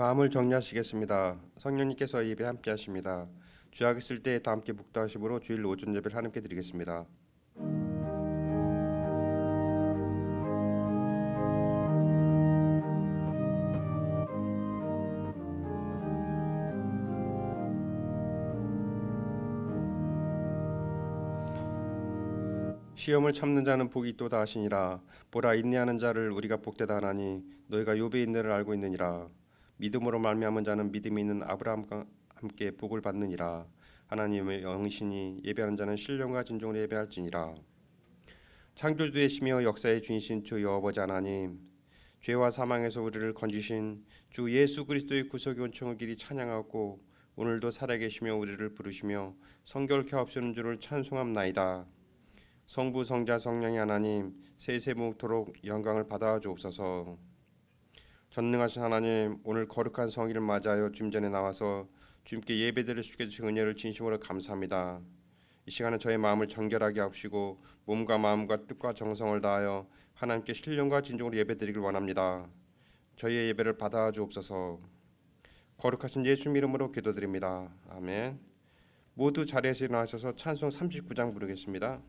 마음을 정리하시겠습니다. 성령님께서 예배 함께 하십니다. 주약 있을 때 다 함께 묵도하심으로 주일 오전 예배를 하나님께 드리겠습니다. 시험을 참는 자는 복이 있도다 하시니라. 보라, 인내하는 자를 우리가 복되다 하나니 너희가 욥의 인내를 알고 있느니라. 믿음으로 말미암은 자는 믿음이 있는 아브라함과 함께 복을 받느니라. 하나님의 영이시니 예배하는 자는 신령과 진정으로 예배할지니라. 창조주 되시며 역사의 주이신 주 여호와버지 하나님, 죄와 사망에서 우리를 건지신 주 예수 그리스도의 구속의 온천을 길이 찬양하고 오늘도 살아계시며 우리를 부르시며 성결케 하옵시는 주를 찬송합나이다. 성부 성자 성령의 하나님, 세세무토록 영광을 받아 주옵소서. 전능하신 하나님, 오늘 거룩한 성일을 맞이하여 주님 전에 나와서 주님께 예배드릴 수 있게 주신 은혜를 진심으로 감사합니다. 이 시간은 저의 마음을 정결하게 하시고 몸과 마음과 뜻과 정성을 다하여 하나님께 신령과 진정으로 예배드리길 원합니다. 저희의 예배를 받아 주옵소서. 거룩하신 예수님 이름으로 기도드립니다. 아멘. 모두 자리에서 일어나셔서 찬송 39장 부르겠습니다.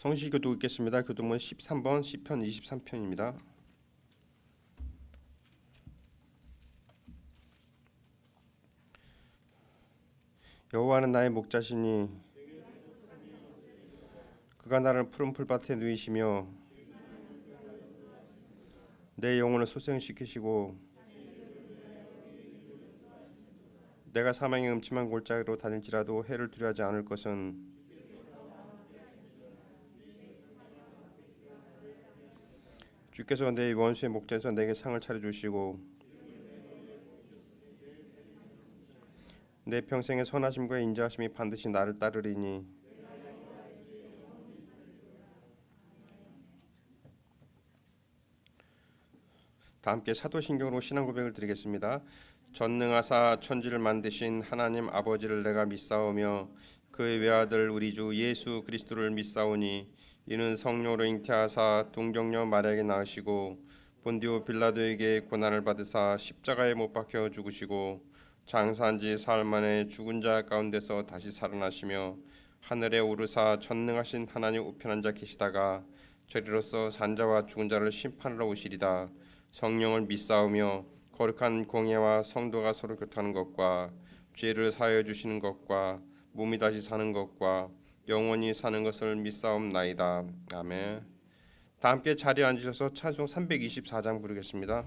성시교도 읽겠습니다. 교도문 13번 시편 23편입니다. 여호와는 나의 목자시니 그가 나를 푸른 풀밭에 누이시며 내 영혼을 소생시키시고 내가 사망의 음침한 골짜기로 다닐지라도 해를 두려워하지 않을 것은 주께서 내 원수의 목전에서 내게 상을 차려주시고 내 평생의 선하심과 인자하심이 반드시 나를 따르리니 다 함께 사도신경으로 신앙 고백을 드리겠습니다. 전능하사 천지를 만드신 하나님 아버지를 내가 믿사오며 그의 외아들 우리 주 예수 그리스도를 믿사오니 이는 성령으로 잉태하사 동정녀 마리아에게 낳으시고 본디오 빌라도에게 고난을 받으사 십자가에 못 박혀 죽으시고 장사한 지 사흘 만에 죽은 자 가운데서 다시 살아나시며 하늘에 오르사 전능하신 하나님 우편한 자 계시다가 저리로서 산자와 죽은 자를 심판하러 오시리다. 성령을 믿사오며 거룩한 공예와 성도가 서로 교통하는 것과 죄를 사하여 주시는 것과 몸이 다시 사는 것과 영원히 사는 것을 믿사옵나이다. 아멘. 다 함께 자리에 앉으셔서 찬송 324장 부르겠습니다.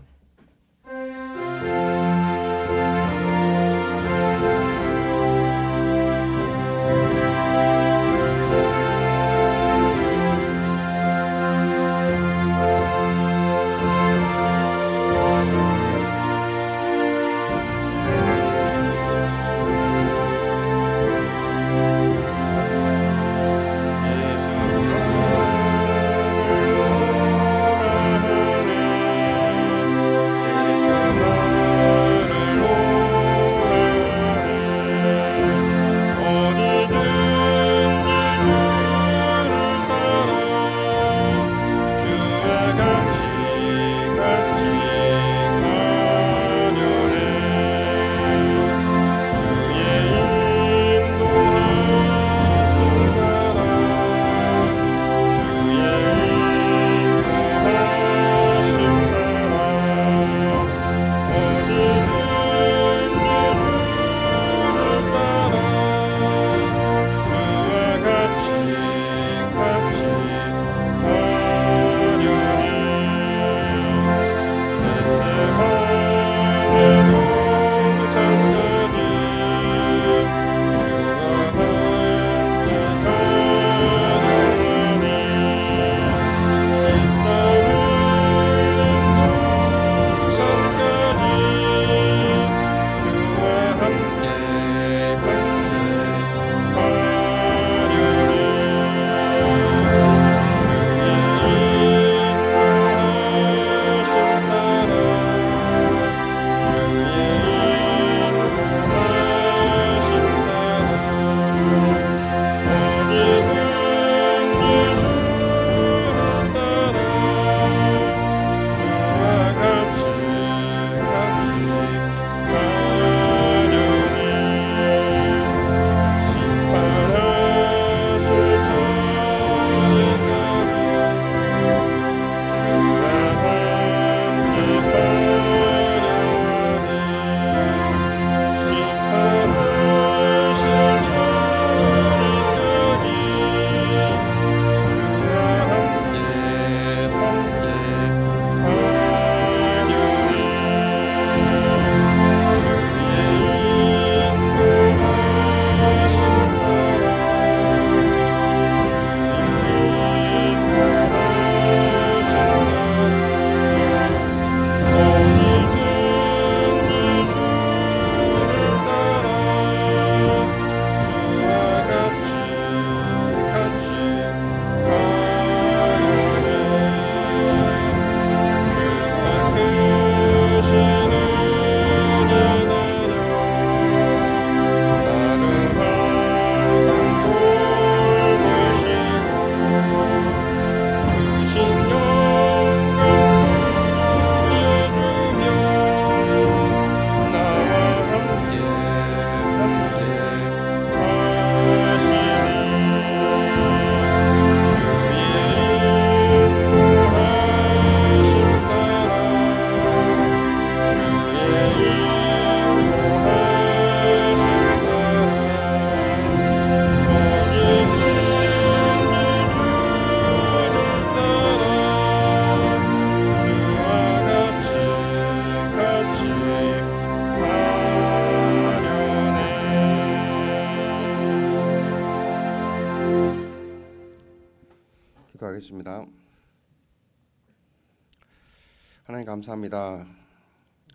하나님 감사합니다.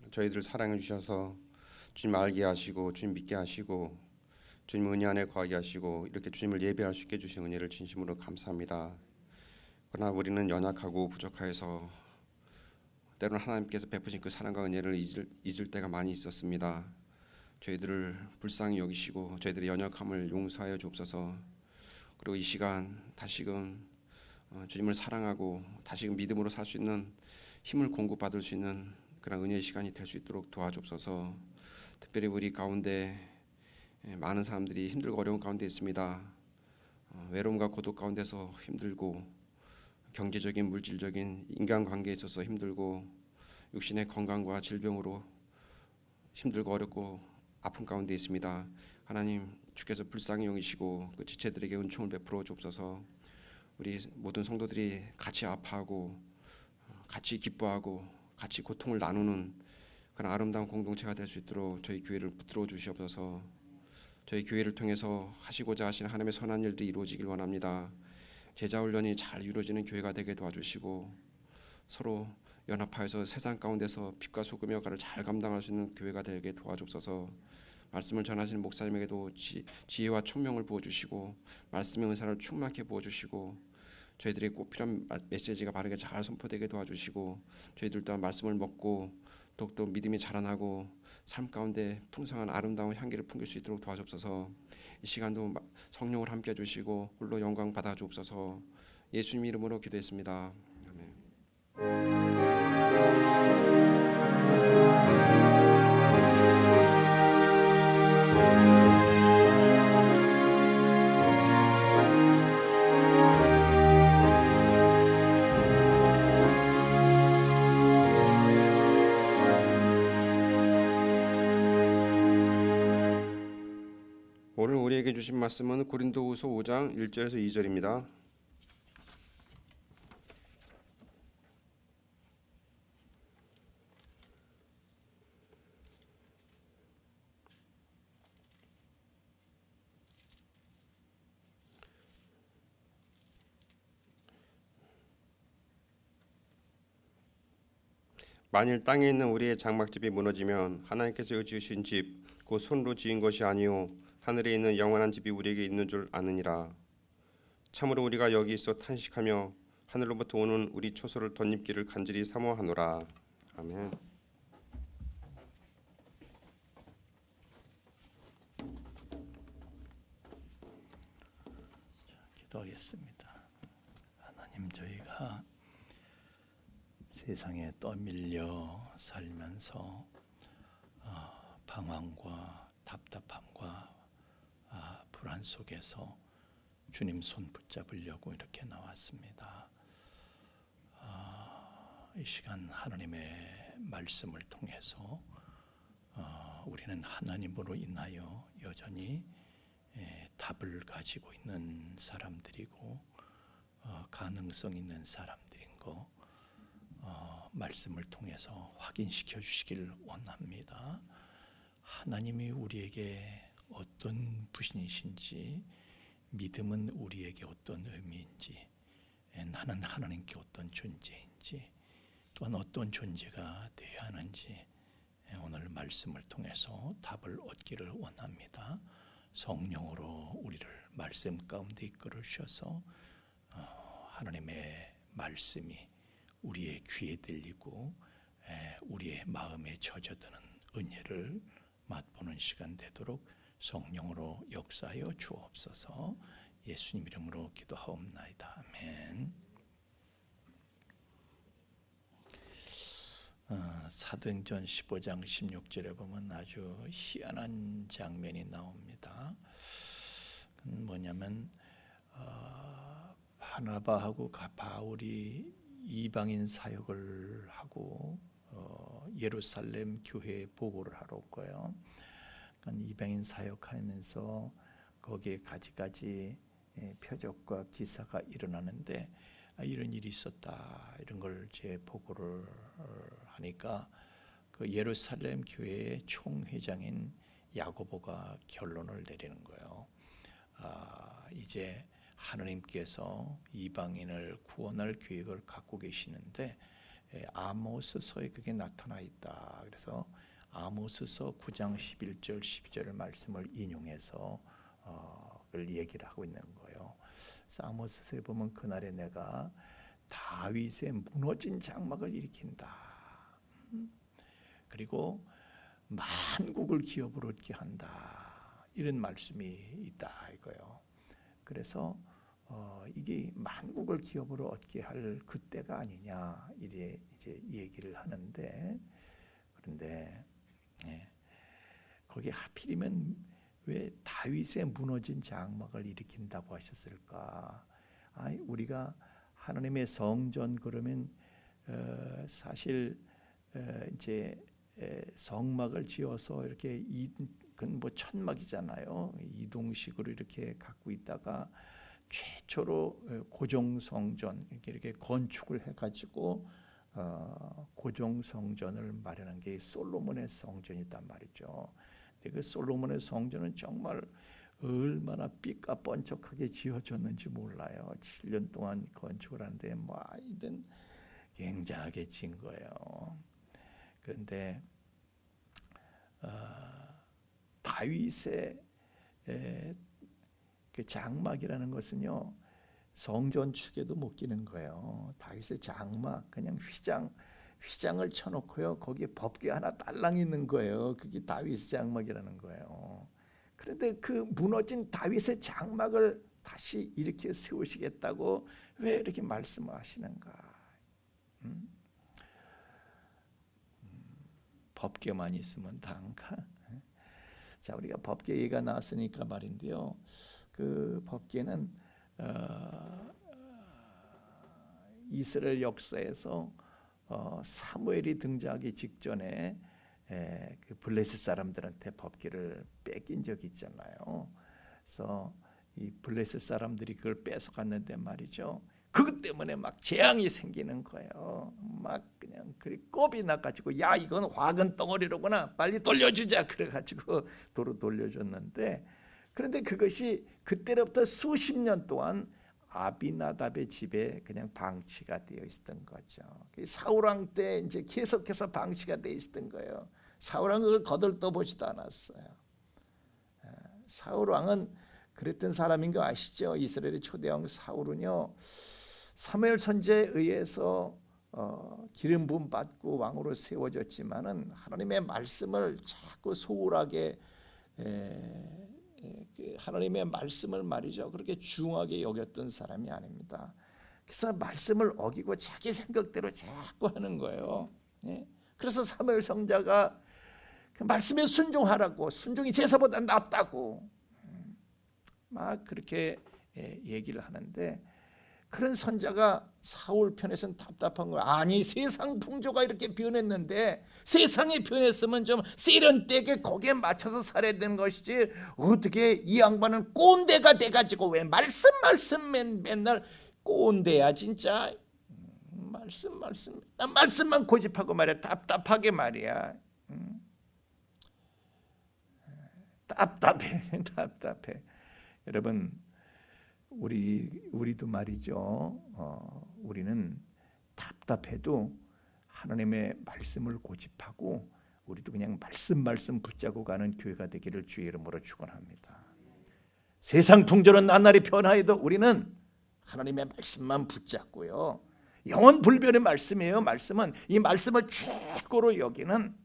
저희들을 사랑해 주셔서 주님 알게 하시고 주님 믿게 하시고 주님 은혜 안에 거하게 하시고 이렇게 주님을 예배할 수 있게 주신 은혜를 진심으로 감사합니다. 그러나 우리는 연약하고 부족하여서 때로는 하나님께서 베푸신 그 사랑과 은혜를 잊을 때가 많이 있었습니다. 저희들을 불쌍히 여기시고 저희들의 연약함을 용서하여 주옵소서. 그리고 이 시간 다시금 주님을 사랑하고 다시금 믿음으로 살 수 있는 힘을 공급받을 수 있는 그런 은혜의 시간이 될 수 있도록 도와주옵소서. 특별히 우리 가운데 많은 사람들이 힘들고 어려운 가운데 있습니다. 외로움과 고독 가운데서 힘들고 경제적인 물질적인 인간관계에 있어서 힘들고 육신의 건강과 질병으로 힘들고 어렵고 아픈 가운데 있습니다. 하나님 주께서 불쌍히 여기시고 그 지체들에게 은총을 베풀어 주옵소서. 우리 모든 성도들이 같이 아파하고 같이 기뻐하고 같이 고통을 나누는 그런 아름다운 공동체가 될 수 있도록 저희 교회를 붙들어 주시옵소서. 저희 교회를 통해서 하시고자 하시는 하나님의 선한 일들이 이루어지길 원합니다. 제자 훈련이 잘 이루어지는 교회가 되게 도와주시고 서로 연합하여서 세상 가운데서 빛과 소금의 역할을 잘 감당할 수 있는 교회가 되게 도와주옵소서. 말씀을 전하시는 목사님에게도 지혜와 총명을 부어주시고 말씀의 은사를 충만하게 부어주시고 저희들이 꼭 필요한 메시지가 바르게 잘 선포되게 도와주시고 저희들 또한 말씀을 먹고 더욱더 믿음이 자라나고 삶 가운데 풍성한 아름다운 향기를 풍길 수 있도록 도와주옵소서. 이 시간도 성령을 함께 해주시고 홀로 영광 받아 주옵소서. 예수님 이름으로 기도했습니다. 아멘. 오늘 우리에게 주신 말씀은 고린도후서 5장 1절에서 2절입니다. 만일 땅에 있는 우리의 장막집이 무너지면 하나님께서 지으신 집 곧 손으로 지은 것이 아니요 하늘에 있는 영원한 집이 우리에게 있는 줄 아느니라. 참으로 우리가 여기 있어 탄식하며 하늘로부터 오는 우리 초소를 덧입기를 간절히 사모하노라. 아멘. 기도하겠습니다. 하나님, 저희가 세상에 떠밀려 살면서 방황과 답답함과 불안 속에서 주님 손 붙잡으려고 이렇게 나왔습니다. 이 시간 하나님의 말씀을 통해서 우리는 하나님으로 인하여 여전히 답을 가지고 있는 사람들이고 가능성 있는 사람들인 거 말씀을 통해서 확인시켜 주시길 원합니다. 하나님이 우리에게 어떤 분이신지, 믿음은 우리에게 어떤 의미인지, 나는 하나님께 어떤 존재인지, 또한 어떤 존재가 되어야 하는지 오늘 말씀을 통해서 답을 얻기를 원합니다. 성령으로 우리를 말씀 가운데 이끌어 주셔서 하나님의 말씀이 우리의 귀에 들리고 우리의 마음에 젖어드는 은혜를 맛보는 시간 되도록 성령으로 역사하여 주옵소서. 예수님 이름으로 기도하옵나이다. 아멘. 사도행전 15장 16절에 보면 아주 희한한 장면이 나옵니다. 그건 뭐냐면 바나바하고 바울이 이방인 사역을 하고 예루살렘 교회에 보고를 하러 올 거예요. 그러니까 이방인 사역하면서 거기에 가지가지 표적과 기사가 일어나는데 이런 일이 있었다, 이런 걸 제 보고를 하니까 그 예루살렘 교회의 총회장인 야고보가 결론을 내리는 거예요. 이제 하나님께서 이방인을 구원할 계획을 갖고 계시는데 아모스서에 그게 나타나 있다. 그래서 아모스서 9장 11절 12절의 말씀을 인용해서 그걸 얘기를 하고 있는 거예요. 그래서 아모스서에 보면 그날에 내가 다윗의 무너진 장막을 일으킨다. 그리고 만국을 기업으로 얻게 한다. 이런 말씀이 있다 이거예요. 그래서 이게 만국을 기업으로 얻게 할 그때가 아니냐 이래 이제 얘기를 하는데, 그런데 거기 하필이면 왜 다윗의 무너진 장막을 일으킨다고 하셨을까? 우리가 하나님의 성전 그러면 사실 이제 성막을 지어서 이렇게 그건 뭐 천막이잖아요. 이동식으로 이렇게 갖고 있다가 최초로 고정 성전 이렇게 건축을 해가지고 고정 성전을 마련한 게 솔로몬의 성전이단 말이죠. 근데 그 솔로몬의 성전은 정말 얼마나 삐까뻔쩍하게 지어졌는지 몰라요. 7년 동안 건축을 하는데 뭐 하여튼 굉장하게 진 거예요. 그런데 다윗의 그 장막이라는 것은요 성전 축에도 못 끼는 거예요. 다윗의 장막 그냥 휘장을 쳐놓고요 거기에 법궤 하나 딸랑 있는 거예요. 그게 다윗의 장막이라는 거예요. 그런데 그 무너진 다윗의 장막을 다시 일으켜 세우시겠다고 왜 이렇게 말씀하시는가? 법궤만 있으면 다인가? 자, 우리가 법궤 얘기가 나왔으니까 말인데요. 그 법궤는 이스라엘 역사에서 사무엘이 등장하기 직전에 그 블레셋 사람들한테 법궤를 뺏긴 적이 있잖아요. 그래서 이 블레셋 사람들이 그걸 뺏어갔는데 말이죠. 그것 때문에 막 재앙이 생기는 거예요. 막 그냥 꼽이 나가지고 야 이건 화근 덩어리로구나 빨리 돌려주자 그래가지고 도로 돌려줬는데, 그런데 그것이 그때로부터 수십 년 동안 아비나답의 집에 그냥 방치가 되어 있었던 거죠. 사울 왕 때 이제 계속해서 방치가 되어 있었던 거예요. 사울 왕은 그걸 거들떠보지도 않았어요. 사울 왕은 그랬던 사람인 거 아시죠? 이스라엘의 초대왕 사울은요 사무엘 선지자에 의해서 기름 부음 받고 왕으로 세워졌지만은 하나님의 말씀을 자꾸 소홀하게 하나님의 말씀을 말이죠 그렇게 중하게 여겼던 사람이 아닙니다. 그래서 말씀을 어기고 자기 생각대로 자꾸 하는 거예요. 그래서 사무엘 선지자가 그 말씀에 순종하라고, 순종이 제사보다 낫다고 막 그렇게 얘기를 하는데, 그런 선자가 사울 편에서는 답답한 거야. 아니 세상 풍조가 이렇게 변했는데 세상이 변했으면 좀 세련되게 거기에 맞춰서 살아야 되는 것이지 어떻게 이 양반은 꼰대가 돼가지고 왜 말씀 맨날 꼰대야 진짜. 말씀만 고집하고 말이야. 답답하게 말이야. 답답해. 여러분 우리도 말이죠. 우리는 답답해도 하나님의 말씀을 고집하고 우리도 그냥 말씀 붙잡고 가는 교회가 되기를 주의 이름으로 축원합니다. 세상 풍조는 나날이 변화해도 우리는 하나님의 말씀만 붙잡고요. 영원 불변의 말씀이에요. 말씀은 이 말씀을 최고로 여기는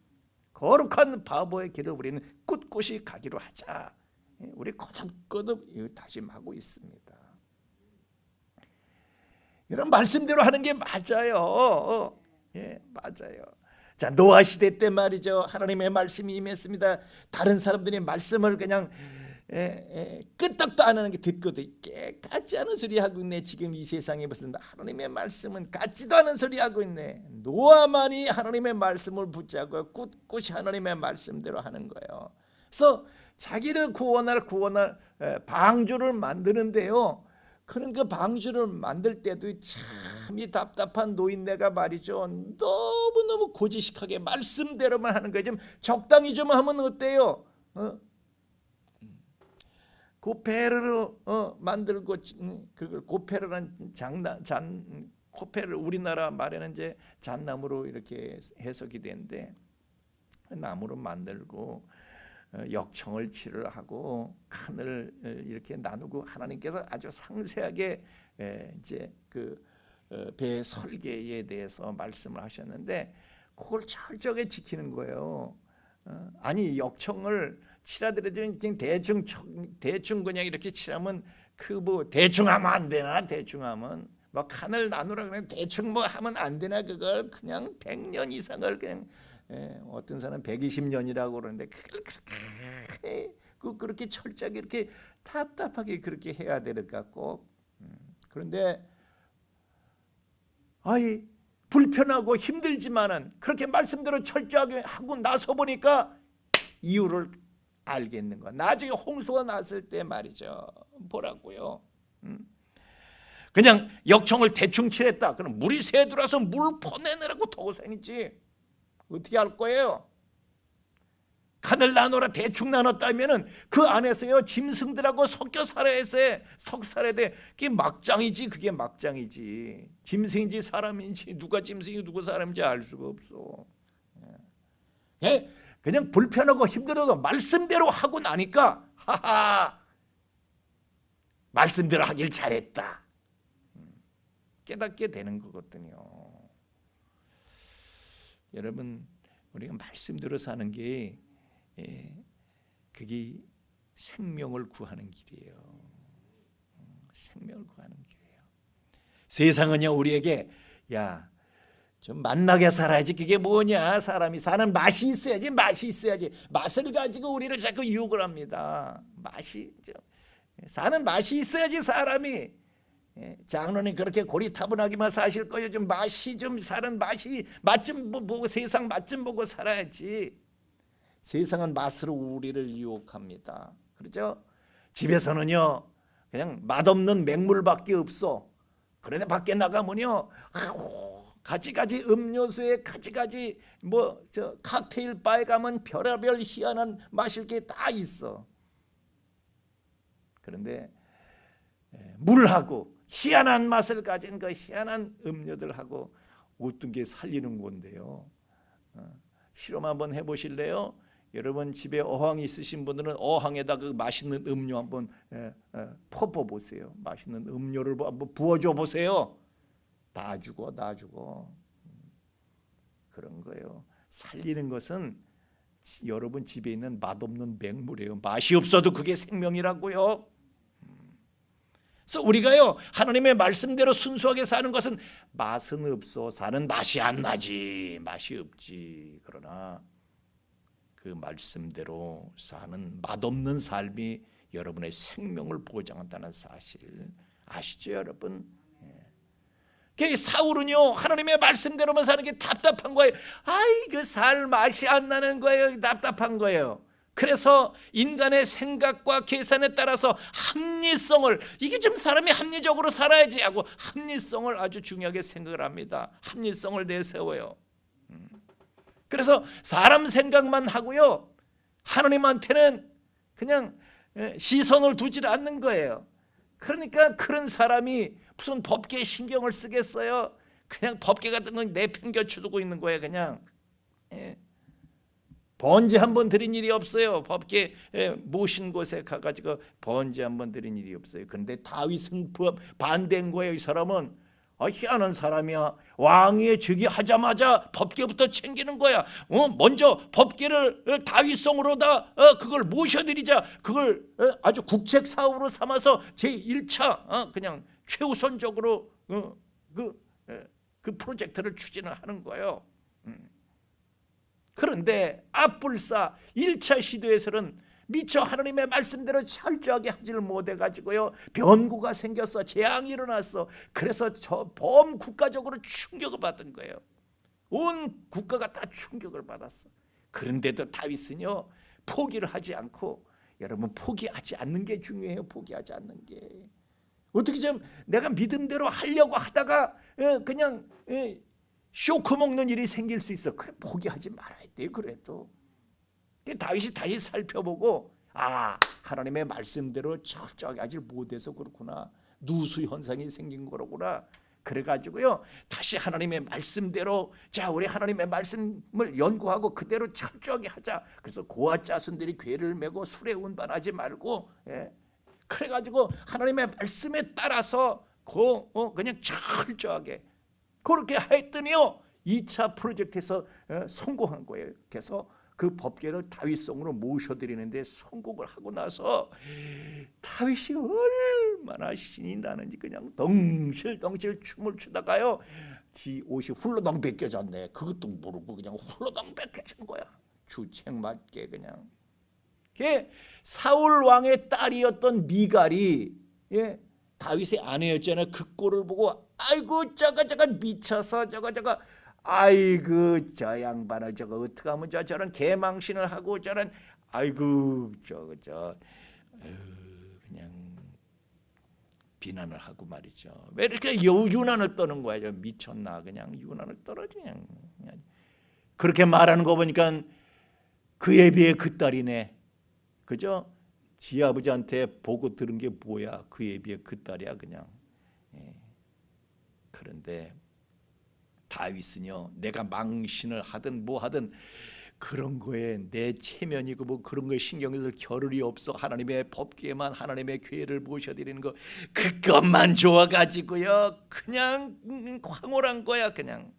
거룩한 바보의 길을 우리는 꿋꿋이 가기로 하자. 우리 거듭 다짐하고 있습니다. 이런 말씀대로 하는 게 맞아요. 맞아요. 자, 노아 시대 때 말이죠. 하나님의 말씀이 임했습니다. 다른 사람들이 말씀을 그냥 끄떡도 안 하는 게 듣고도 같지 않은 소리 하고 있네. 지금 이 세상에 무슨 하나님의 말씀은 같지도 않은 소리 하고 있네. 노아만이 하나님의 말씀을 붙잡고 꿋꿋이 하나님의 말씀대로 하는 거예요. 그래서 자기를 구원할 방주를 만드는데요. 그런 그 방주를 만들 때도 참이 답답한 노인네가 말이죠. 너무너무 고지식하게 말씀대로만 하는 거예요. 좀 적당히 좀 하면 어때요? 고페르로 만들고 그걸 고페르란 코펠을 우리나라 말에는 이제 잣나무로 이렇게 해석이 되는데 나무로 만들고 역청을 칠을 하고 칸을 이렇게 나누고 하나님께서 아주 상세하게 이제 그 배 설계에 대해서 말씀을 하셨는데 그걸 철저하게 지키는 거예요. 아니 역청을 칠하더라도 대충 그냥 이렇게 칠하면 그 뭐 대충 하면 안 되나? 대충 하면 뭐 칸을 나누라 그래 대충 뭐 하면 안 되나? 그걸 그냥 100년 이상을 그냥 어떤 사람 120년이라고 그러는데 그렇게 철저하게 이렇게 답답하게 그렇게 해야 될까 꼭. 그런데 아이 불편하고 힘들지만은 그렇게 말씀대로 철저하게 하고 나서 보니까 이유를 알겠는 거야. 나중에 홍수가 났을 때 말이죠. 뭐라고요? 그냥 역청을 대충 칠했다. 그럼 물이 새들어서 물 퍼내느라고 더 고생이지. 어떻게 할 거예요? 칸을 나눠라 대충 나눴다면은 그 안에서요 짐승들하고 섞여 살아야 돼. 그게 막장이지. 그게 막장이지. 짐승인지 사람인지 누가 짐승이고 누가 사람인지 알 수가 없어. 그냥 불편하고 힘들어도 말씀대로 하고 나니까 하하 말씀대로 하길 잘했다. 깨닫게 되는 거거든요. 여러분 우리가 말씀대로 사는 게 그게 생명을 구하는 길이에요. 생명을 구하는 길이에요. 세상은요 우리에게 야 좀 맛나게 살아야지. 그게 뭐냐? 사람이 사는 맛이 있어야지. 맛을 가지고 우리를 자꾸 유혹을 합니다. 사는 맛이 있어야지 사람이. 장로님 그렇게 고리타분하게만 사실 거예요. 좀 사는 맛이 맛 좀 보고 세상 맛 좀 보고 살아야지. 세상은 맛으로 우리를 유혹합니다. 그렇죠? 집에서는요 그냥 맛없는 맹물밖에 없어. 그런데 밖에 나가면요 가지가지 음료수에 가지가지 칵테일 바에 가면 별의별 희한한 마실 게 다 있어. 그런데 물하고 희한한 맛을 가진 그 희한한 음료들하고 어떤 게 살리는 건데요. 실험 한번 해보실래요? 여러분 집에 어항이 있으신 분들은 어항에다 그 맛있는 음료 한번 퍼보세요. 맛있는 음료를 한번 부어줘 보세요. 다 죽어. 그런 거예요. 살리는 것은 여러분 집에 있는 맛없는 맹물이에요. 맛이 없어도 그게 생명이라고요. 그래서 우리가요 하나님의 말씀대로 순수하게 사는 것은 맛은 없어. 사는 맛이 안 나지. 맛이 없지. 그러나 그 말씀대로 사는 맛없는 삶이 여러분의 생명을 보장한다는 사실 아시죠 여러분? 사울은요 하나님의 말씀대로만 사는 게 답답한 거예요. 그 살 맛이 안 나는 거예요. 답답한 거예요. 그래서 인간의 생각과 계산에 따라서 합리성을 이게 좀 사람이 합리적으로 살아야지 하고 합리성을 아주 중요하게 생각을 합니다. 합리성을 내세워요. 그래서 사람 생각만 하고요 하나님한테는 그냥 시선을 두질 않는 거예요. 그러니까 그런 사람이 무슨 법계에 신경을 쓰겠어요? 그냥 법계 같은 건 내팽겨쳐두고 있는 거예요. 그냥 번제 한번 드린 일이 없어요. 법계 모신 곳에 가가지고 번제 한번 드린 일이 없어요. 그런데 다윗은 반대인 거예요. 이 사람은 희한한 사람이야. 왕위에 즉위하자마자 법계부터 챙기는 거야. 먼저 법계를 다윗성으로다 그걸 모셔드리자. 그걸 아주 국책 사업으로 삼아서 제1차 그냥 최우선적으로 그 프로젝트를 추진을 하는 거예요. 그런데 앞불사 1차 시도에서는 미처 하나님의 말씀대로 철저하게 하지를 못해가지고요 변고가 생겼어. 재앙이 일어났어. 그래서 범국가적으로 충격을 받은 거예요. 온 국가가 다 충격을 받았어. 그런데도 다윗은요 포기를 하지 않고, 여러분 포기하지 않는 게 중요해요. 포기하지 않는 게. 어떻게 좀 내가 믿음대로 하려고 하다가 그냥 쇼크 먹는 일이 생길 수 있어. 그래 포기하지 말아야 돼. 그래도 다윗이 다시 살펴보고 하나님의 말씀대로 철저하게 하지 못해서 그렇구나. 누수 현상이 생긴 거로구나. 그래가지고요 다시 하나님의 말씀대로 자 우리 하나님의 말씀을 연구하고 그대로 철저하게 하자. 그래서 고아 자손들이 궤를 메고 술에 운반하지 말고 그래가지고 하나님의 말씀에 따라서 그냥 철저하게 그렇게 했더니요 2차 프로젝트에서 성공한 거예요. 그래서 그 법궤를 다윗성으로 모셔드리는데 성공을 하고 나서 다윗이 얼마나 신이 나는지 그냥 덩실덩실 춤을 추다가요 지 옷이 훌러덩 벗겨졌네. 그것도 모르고 그냥 훌러덩 벗겨진 거야. 주책 맞게 그냥. 사울 왕의 딸이었던 미갈이 다윗의 아내였잖아요. 그 꼴을 보고 아이고 저거 미쳐서 저거 아이고 저 양반을 저거 어떻게 하면 저런 개망신을 하고 저런 아이고 그냥 비난을 하고 말이죠. 왜 이렇게 유난을 떠는 거야? 저 미쳤나 그냥 유난을 떨어지 그냥. 그렇게 말하는 거 보니까 그에 비해 그 딸이네. 그죠? 지 아버지한테 보고 들은 게 뭐야? 그에 비해 그 딸이야 그냥. 그런데 다윗은요 내가 망신을 하든 뭐 하든 그런 거에 내 체면이고 뭐 그런 거에 신경을 쓸 겨를이 없어. 하나님의 법궤만 하나님의 궤를 모셔드리는 거 그것만 좋아가지고요 그냥 황홀한 거야. 그냥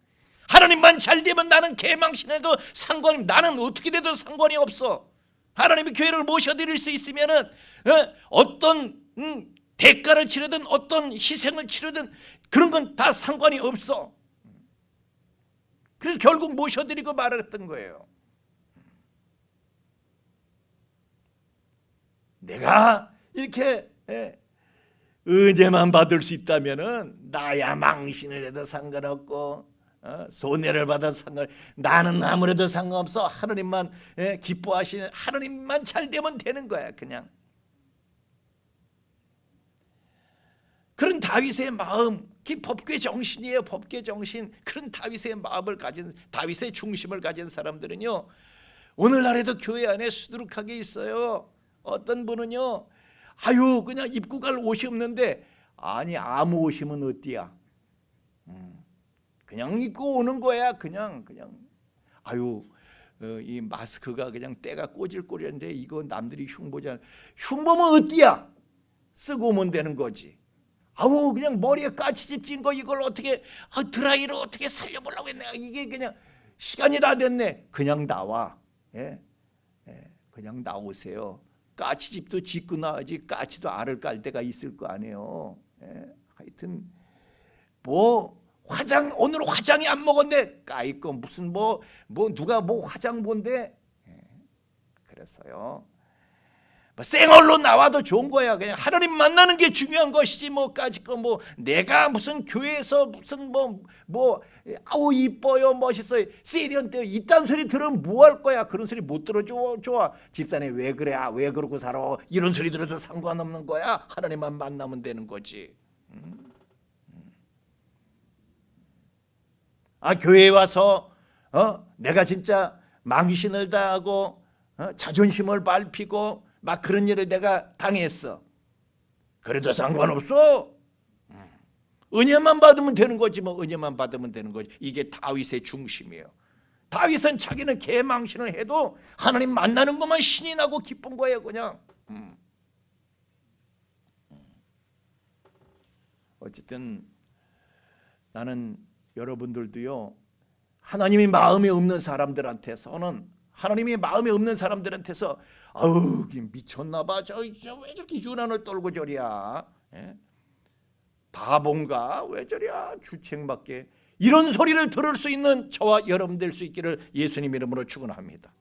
하나님만 잘 되면 나는 개망신해도 상관이 나는 어떻게 돼도 상관이 없어. 하나님의 교회를 모셔드릴 수 있으면은 어떤 대가를 치르든 어떤 희생을 치르든 그런 건 다 상관이 없어. 그래서 결국 모셔드리고 말았던 거예요. 내가 이렇게 은혜만 받을 수 있다면은 나야 망신을 해도 상관없고 손해를 받아도 상관. 나는 아무래도 상관없어. 하나님만 기뻐하시는 하나님만 잘 되면 되는 거야. 그냥 그런 다윗의 마음, 그 법궤 정신이에요. 법궤 정신. 그런 다윗의 마음을 가진 다윗의 중심을 가진 사람들은요 오늘날에도 교회 안에 수두룩하게 있어요. 어떤 분은요 아유 그냥 입고 갈 옷이 없는데 아니 아무 옷이면 어때야? 그냥 입고 오는 거야. 그냥 아유 이 마스크가 그냥 때가 꼬질꼬질한데 이거 남들이 흉보잖아. 흉보면 어때야? 쓰고 오면 되는 거지. 아우 그냥 머리에 까치집 찐 거 이걸 어떻게 드라이로 어떻게 살려보려고 했네. 이게 그냥 시간이 다 됐네. 그냥 나와. 그냥 나오세요. 까치집도 짓고 나야지. 까치도 알을 깔 때가 있을 거 아니에요. 하여튼 뭐 화장 오늘 화장이 안 먹었네. 까이거 무슨 뭐 누가 뭐 화장 본데. 그랬어요. 생얼로 나와도 좋은 거야. 그냥 하나님 만나는 게 중요한 것이지 뭐까지 거 뭐 내가 무슨 교회에서 무슨 뭐 아우 이뻐요 멋있어요 세련돼요 이딴 소리 들으면 뭐 할 거야. 그런 소리 못 들어줘. 좋아. 집사님 왜 그래? 왜 그러고 살아? 이런 소리 들어도 상관없는 거야. 하나님만 만나면 되는 거지. 교회에 와서 내가 진짜 망신을 당하고 자존심을 밟히고 막 그런 일을 내가 당했어. 그래도 상관없어. 은혜만 받으면 되는 거지 뭐. 은혜만 받으면 되는 거지. 이게 다윗의 중심이에요. 다윗은 자기는 개망신을 해도 하나님 만나는 것만 신이 나고 기쁜 거예요. 그냥. 어쨌든 나는 여러분들도요 하나님이 마음에 없는 사람들한테서는 하나님이 마음에 없는 사람들한테서 아우 미쳤나 봐. 저 왜 저렇게 유난을 떨고 저리야. 바본가 왜 저리야. 주책맞게 이런 소리를 들을 수 있는 저와 여러분 될 수 있기를 예수님 이름으로 축원합니다.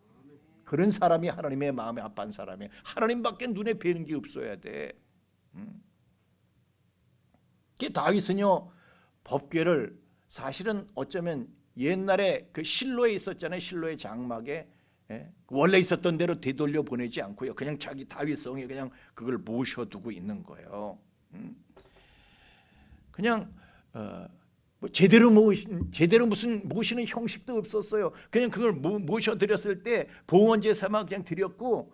그런 사람이 하나님의 마음에 합한 사람이에요. 하나님밖에 눈에 뵈는 게 없어야 돼. 다윗은요 법궤를 사실은 어쩌면 옛날에 그 실로에 있었잖아요. 실로의 장막에 원래 있었던 대로 되돌려 보내지 않고요. 그냥 자기 다윗성에 그냥 그걸 모셔두고 있는 거예요. 그냥 뭐 제대로 무슨 모시는 형식도 없었어요. 그냥 그걸 모셔드렸을 때 봉헌제사만 그냥 드렸고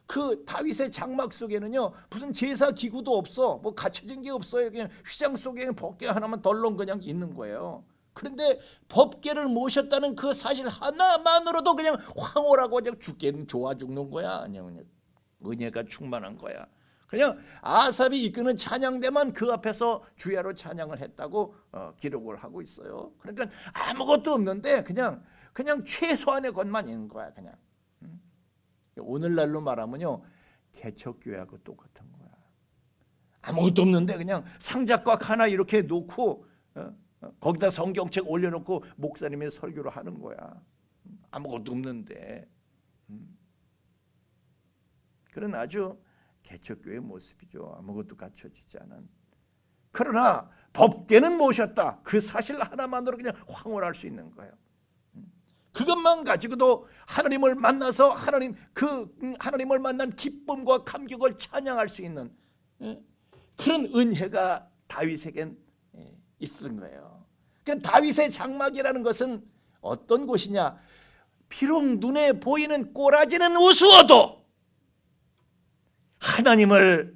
그 다윗의 장막 속에는요 무슨 제사 기구도 없어. 뭐 갖춰진 게 없어요. 그냥 휘장 속에 법궤 하나만 덜렁 그냥 있는 거예요. 그런데 법궤를 모셨다는 그 사실 하나만으로도 그냥 황홀하고 그냥 죽겠는 좋아 죽는 거야. 그냥 은혜가 충만한 거야. 그냥 아삽이 이끄는 찬양대만 그 앞에서 주야로 찬양을 했다고 기록을 하고 있어요. 그러니까 아무것도 없는데 그냥 최소한의 것만 있는 거야. 그냥 오늘날로 말하면요 개척교회하고 똑같은 거야. 아무것도 없는데 그냥 상자꽉 하나 이렇게 놓고 거기다 성경책 올려놓고 목사님의 설교를 하는 거야. 아무것도 없는데. 그런 아주 개척교회의 모습이죠. 아무것도 갖춰지지 않은. 그러나 법궤는 모셨다. 그 사실 하나만으로 그냥 황홀할 수 있는 거예요. 그것만 가지고도 하나님을 만나서 하나님을 만난 기쁨과 감격을 찬양할 수 있는 그런 은혜가 다윗에겐 있었던 거예요. 그러니까 다윗의 장막이라는 것은 어떤 곳이냐? 비록 눈에 보이는 꼬라지는 우스워도 하나님을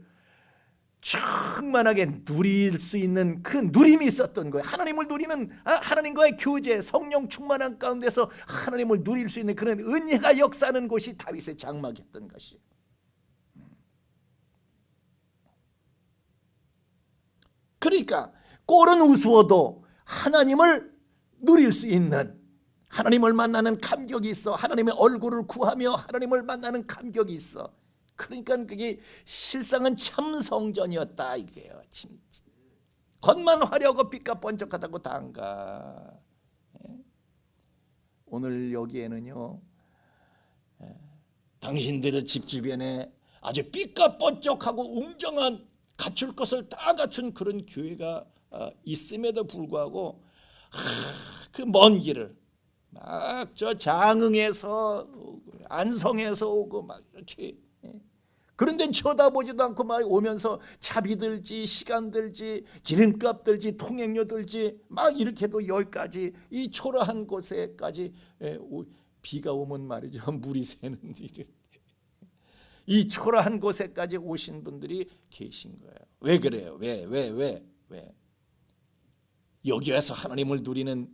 충만하게 누릴 수 있는 그 누림이 있었던 거예요. 하나님을 누리는 하나님과의 교제, 성령 충만한 가운데서 하나님을 누릴 수 있는 그런 은혜가 역사하는 곳이 다윗의 장막이었던 것이에요. 그러니까 꼴은 우스워도 하나님을 누릴 수 있는, 하나님을 만나는 감격이 있어. 하나님의 얼굴을 구하며 하나님을 만나는 감격이 있어. 그러니까 그게 실상은 참 성전이었다 이게요. 겉만 화려하고 빛과 번쩍하다고 다 안가. 오늘 여기에는요 당신들 집 주변에 아주 빛과 번쩍하고 웅장한 갖출 것을 다 갖춘 그런 교회가 있음에도 불구하고 그 먼 길을 막 저 장흥에서 안성에서 오고 막 이렇게 그런 데는 쳐다보지도 않고 막 오면서 차비 들지 시간 들지 기름값 들지 통행료 들지 막 이렇게도 여기까지 이 초라한 곳에까지 비가 오면 말이죠 물이 새는 이 초라한 곳에까지 오신 분들이 계신 거예요. 왜 그래요? 왜? 여기 와서 하나님을 누리는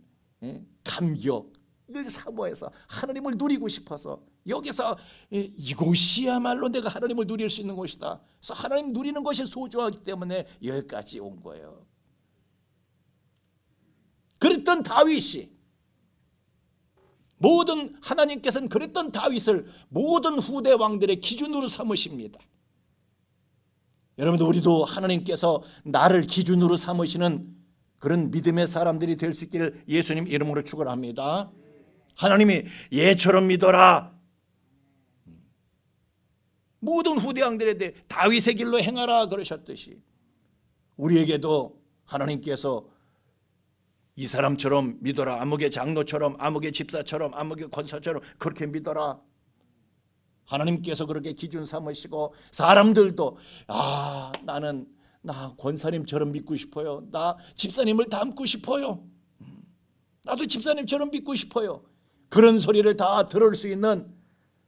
감격을 사모해서 하나님을 누리고 싶어서 여기서 이곳이야말로 내가 하나님을 누릴 수 있는 곳이다. 그래서 하나님 누리는 것이 소중하기 때문에 여기까지 온 거예요. 그랬던 다윗이 하나님께서는 그랬던 다윗을 모든 후대 왕들의 기준으로 삼으십니다. 여러분들 우리도 하나님께서 나를 기준으로 삼으시는 그런 믿음의 사람들이 될 수 있기를 예수님 이름으로 축원합니다. 하나님이 얘처럼 믿어라. 모든 후대 왕들에 대해 다윗의 길로 행하라 그러셨듯이 우리에게도 하나님께서 이 사람처럼 믿어라. 아무개 장로처럼, 아무개 집사처럼, 아무개 권사처럼 그렇게 믿어라. 하나님께서 그렇게 기준 삼으시고 사람들도 나는 권사님처럼 믿고 싶어요. 나 집사님을 닮고 싶어요. 나도 집사님처럼 믿고 싶어요. 그런 소리를 다 들을 수 있는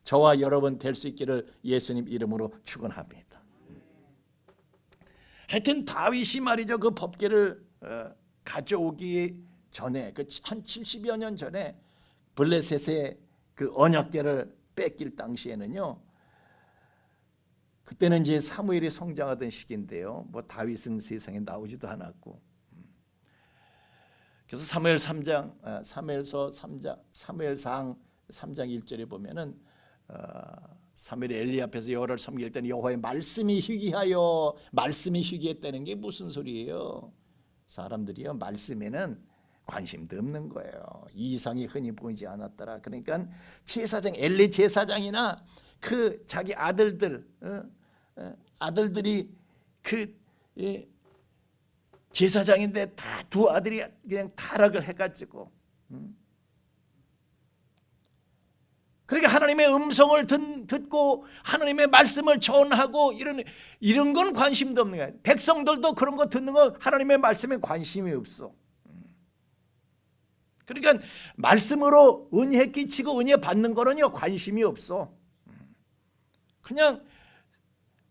저와 여러분 될 수 있기를 예수님 이름으로 축원합니다. 하여튼 다윗이 말이죠 그 법궤를 가져오기 전에 그 한 70여 년 전에 블레셋의 그 언약궤를 뺏길 당시에는요 그때는 이제 사무엘이 성장하던 시기인데요 뭐 다윗은 세상에 나오지도 않았고 그래서 사무엘상 3장 1절에 보면은 사무엘이 엘리 앞에서 여호와를 섬길 때는 여호와의 말씀이 희귀했다는 게 무슨 소리예요? 사람들이요 말씀에는 관심도 없는 거예요. 이 이상이 흔히 보이지 않았더라. 그러니까 제사장 엘리 제사장이나 그 자기 아들들이 그 제사장인데 다 두 아들이 그냥 타락을 해가지고 그러니까 하나님의 음성을 듣고 하나님의 말씀을 전하고 이런 건 관심도 없는 거야. 백성들도 그런 거 듣는 거 하나님의 말씀에 관심이 없어. 그러니까 말씀으로 은혜 끼치고 은혜 받는 거는요 관심이 없어. 그냥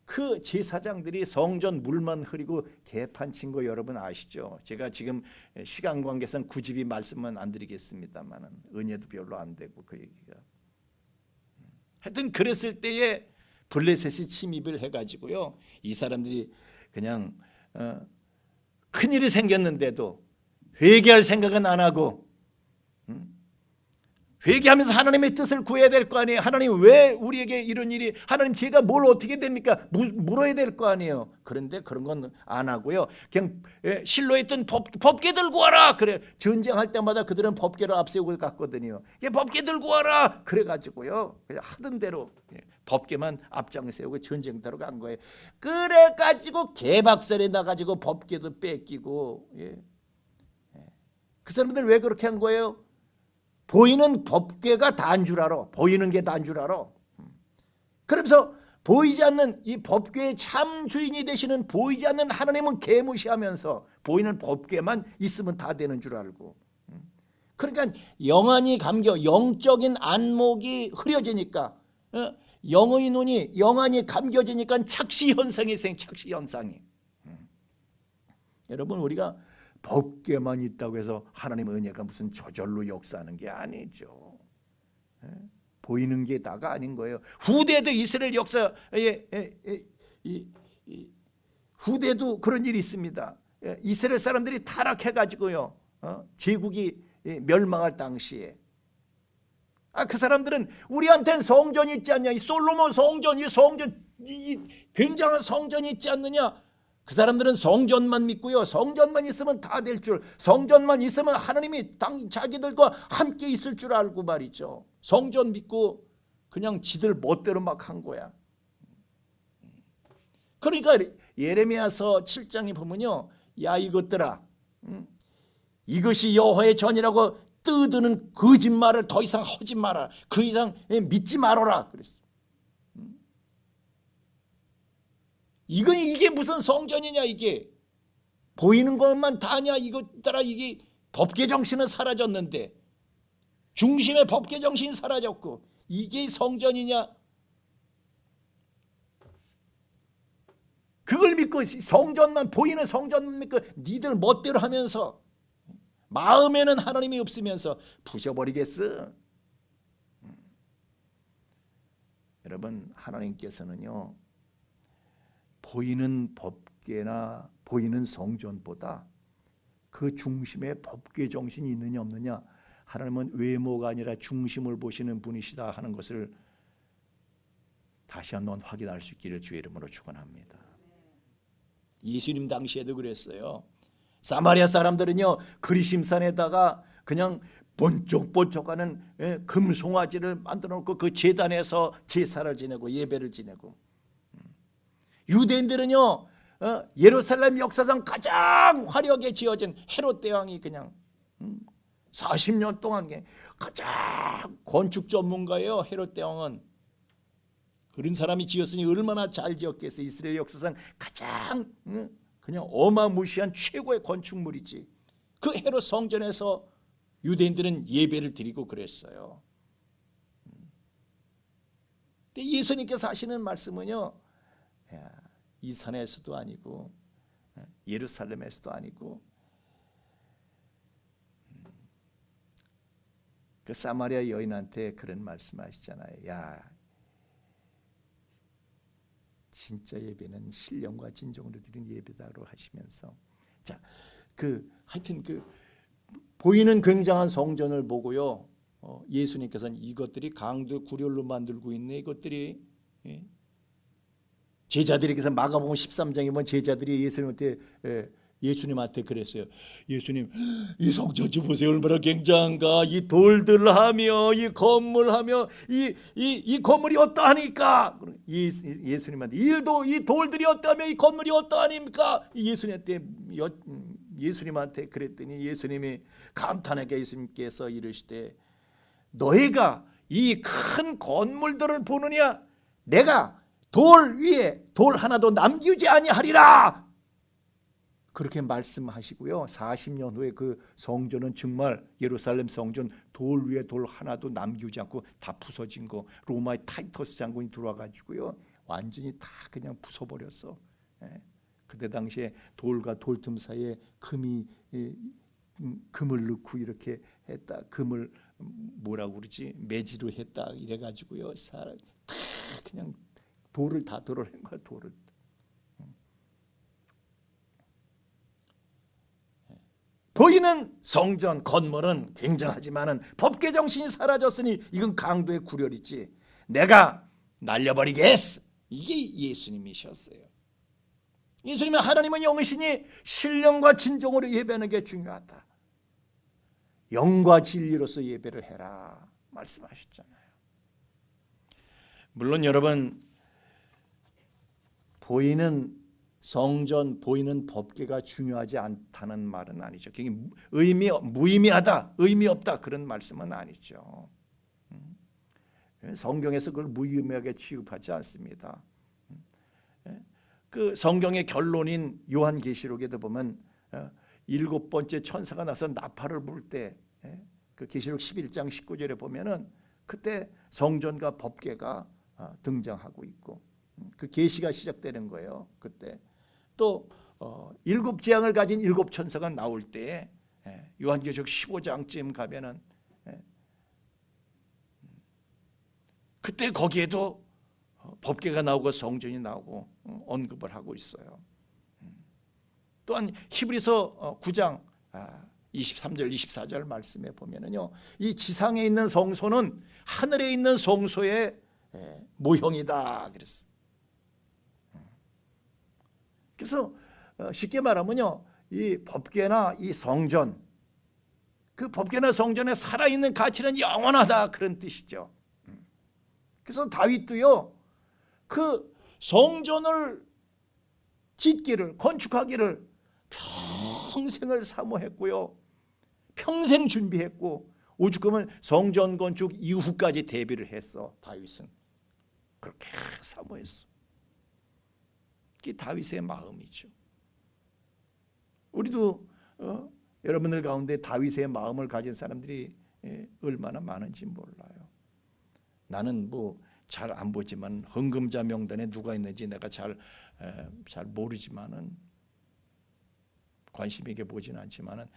그 제사장들이 성전 물만 흐리고 개판 친 거 여러분 아시죠? 제가 지금 시간 관계상 굳이 말씀은 안 드리겠습니다만은 은혜도 별로 안 되고 그 얘기가. 하여튼 그랬을 때에 블레셋이 침입을 해가지고요. 이 사람들이 그냥 큰일이 생겼는데도 회개할 생각은 안 하고 회개하면서 하나님의 뜻을 구해야 될 거 아니에요. 하나님 왜 우리에게 이런 일이, 하나님 제가 뭘 어떻게 됩니까? 물어야 될 거 아니에요. 그런데 그런 건 안 하고요. 그냥 실로에 있던 법궤 들고 와라. 그래, 전쟁할 때마다 그들은 법궤를 앞세우고 갔거든요. 법궤 들고 와라. 그래가지고요, 그냥 하던 대로 법궤만 앞장 세우고 전쟁터로 간 거예요. 그래가지고 개박살이 나가지고 법궤도 뺏기고. 그 사람들 왜 그렇게 한 거예요? 보이는 법궤가 다인 줄 알아. 보이는 게 다인 줄 알아. 그러면서 보이지 않는 이 법궤의 참 주인이 되시는 보이지 않는 하나님은 개무시하면서 보이는 법궤만 있으면 다 되는 줄 알고. 그러니까 영안이 감겨, 영적인 안목이 흐려지니까, 영의 눈이, 영안이 감겨지니까 착시 현상이 착시 현상이. 여러분, 우리가 법궤만 있다고 해서 하나님의 은혜가 무슨 저절로 역사하는 게 아니죠. 보이는 게 다가 아닌 거예요. 후대도 이스라엘 역사에 후대도 그런 일이 있습니다. 이스라엘 사람들이 타락해가지고요, 제국이 멸망할 당시에 그 사람들은 우리한테는 성전이 있지 않냐, 이 솔로몬 성전, 이 굉장한 성전이 있지 않느냐. 그 사람들은 성전만 믿고요, 성전만 있으면 다 될 줄, 성전만 있으면 하나님이 자기들과 함께 있을 줄 알고 말이죠. 성전 믿고 그냥 지들 멋대로 막 한 거야. 그러니까 예레미야서 7장에 보면요, 야 이것들아, 이것이 여호와의 전이라고 떠드는 거짓말을 더 이상 하지 마라. 그 이상 믿지 말아라 그랬어. 이게 무슨 성전이냐, 이게 보이는 것만 다냐, 이것 따라 이게 법궤 정신은 사라졌는데, 중심의 법궤 정신이 사라졌고 이게 성전이냐? 그걸 믿고 성전만, 보이는 성전만 믿고 니들 멋대로 하면서 마음에는 하나님이 없으면서 부셔버리겠어. 여러분, 하나님께서는요, 보이는 법궤나 보이는 성전보다 그 중심에 법궤 정신이 있느냐 없느냐, 하나님은 외모가 아니라 중심을 보시는 분이시다 하는 것을 다시 한번 확인할 수 있기를 주의 이름으로 축원합니다. 예수님 당시에도 그랬어요. 사마리아 사람들은요, 그리심산에다가 그냥 번쩍번쩍하는 금송아지를 만들어 놓고 그 제단에서 제사를 지내고 예배를 지내고, 유대인들은요, 예루살렘 역사상 가장 화려하게 지어진 헤롯 대왕이 그냥 40년 동안 가장 건축 전문가예요. 헤롯 대왕은 그런 사람이 지었으니 얼마나 잘 지었겠어요. 이스라엘 역사상 가장 그냥 어마무시한 최고의 건축물이지. 그 헤롯 성전에서 유대인들은 예배를 드리고 그랬어요. 근데 예수님께서 하시는 말씀은요, 이 산에서도 아니고 예루살렘에서도 아니고 그 사마리아 여인한테 그런 말씀하시잖아요. 야, 진짜 예배는 신령과 진정으로 드린 예배다로 하시면서, 자, 하여튼 보이는 굉장한 성전을 보고요, 예수님께서는 이것들이 강도 구렬로 만들고 있네, 이것들이. 제자들에게서 마가복음 13장에 보면 제자들이 예수님한테 그랬어요. 예수님, 이 성전 좀 보세요. 얼마나 굉장한가. 이 돌들하며 이 건물하며 이 건물이 어떠하니까. 예수님한테 이 돌들이 어떠하며 이 건물이 어떠하니까. 예수님한테 그랬더니 예수님이 감탄하게 예수님께서 이르시되, 너희가 이 큰 건물들을 보느냐? 내가 돌 위에 돌 하나도 남기지 아니하리라. 그렇게 말씀하시고요. 40년 후에 그 성전은 정말 예루살렘 성전 돌 위에 돌 하나도 남기지 않고 다 부서진 거, 로마의 타이터스 장군이 들어와 가지고요. 완전히 다 그냥 부숴버렸어. 예. 그때 당시에 돌과 돌틈 사이에 금을 넣고 이렇게 했다. 금을 뭐라고 그러지? 매지로 했다. 이래 가지고요. 사람 다 그냥 돌을 다 드러낸 거야. 돌을. 보이는 성전 건물은 굉장하지만은 법계 정신이 사라졌으니 이건 강도의 구렬이지. 내가 날려버리겠어. 이게 예수님이셨어요. 예수님은 하나님은 영이시니 신령과 진정으로 예배하는 게 중요하다. 영과 진리로서 예배를 해라 말씀하셨잖아요. 물론 여러분, 보이는 성전, 보이는 법궤가 중요하지 않다는 말은 아니죠. 그게 무의미하다, 의미 없다 그런 말씀은 아니죠. 성경에서 그걸 무의미하게 취급하지 않습니다. 그 성경의 결론인 요한계시록에도 보면 7번째 천사가 나서 나팔을 불 때, 그 계시록 11장 19절에 보면은 그때 성전과 법궤가 등장하고 있고, 그 계시가 시작되는 거예요. 그때 또 7 재앙을 가진 7 천사가 나올 때, 요한계시록 15장쯤 가면은 그때 거기에도 법궤가 나오고 성전이 나오고 언급을 하고 있어요. 또한 히브리서 9장 23절 24절 말씀에 보면은요, 이 지상에 있는 성소는 하늘에 있는 성소의 모형이다 그랬어요. 그래서 쉽게 말하면요, 이 법궤나 이 성전, 그 법궤나 성전에 살아있는 가치는 영원하다 그런 뜻이죠. 그래서 다윗도요, 그 성전을 짓기를, 건축하기를 평생을 사모했고요, 평생 준비했고, 오죽하면 성전 건축 이후까지 대비를 했어. 다윗은 그렇게 사모했어. 이게 다윗의 마음이죠. 우리도 여러분들 가운데 다윗의 마음을 가진 사람들이 얼마나 많은지 몰라요. 나는 뭐 잘 안 보지만 헌금자 명단에 누가 있는지 내가 잘 모르지만은, 관심 있게 보지는 않지만은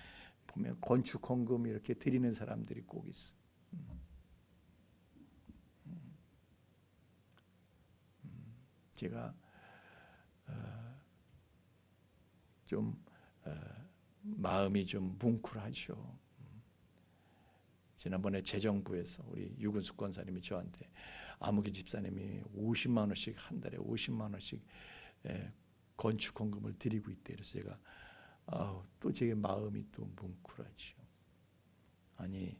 보면 건축 헌금 이렇게 드리는 사람들이 꼭 있어. 제가 좀 마음이 좀 뭉클하죠. 지난번에 재정부에서 우리 유근숙 권사님이 저한테 아무개 집사님이 50만 원씩 한 달에 50만 원씩 건축 헌금을 드리고 있대. 그래서 제가 또 제 마음이 또 뭉클하죠. 아니,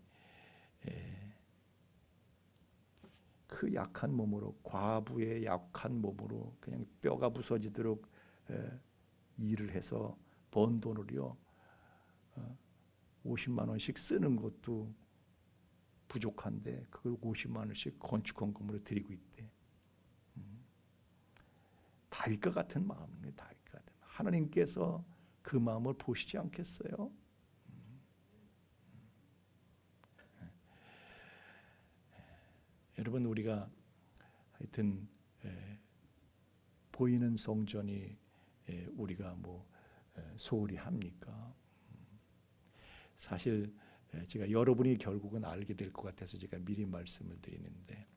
그 약한 몸으로, 과부의 약한 몸으로 그냥 뼈가 부서지도록 일을 해서 번 돈을요 50만 원씩 쓰는 것도 부족한데 그걸 50만 원씩 건축헌금으로 드리고 있대. 다윗과 같은 마음이에요. 다윗과 같은. 하나님께서 그 마음을 보시지 않겠어요? 여러분, 우리가 하여튼 보이는 성전이 우리가 뭐 소홀히 합니까? 사실 제가 여러분이 결국은 알게 될 것 같아서 제가 미리 말씀을 드리는데,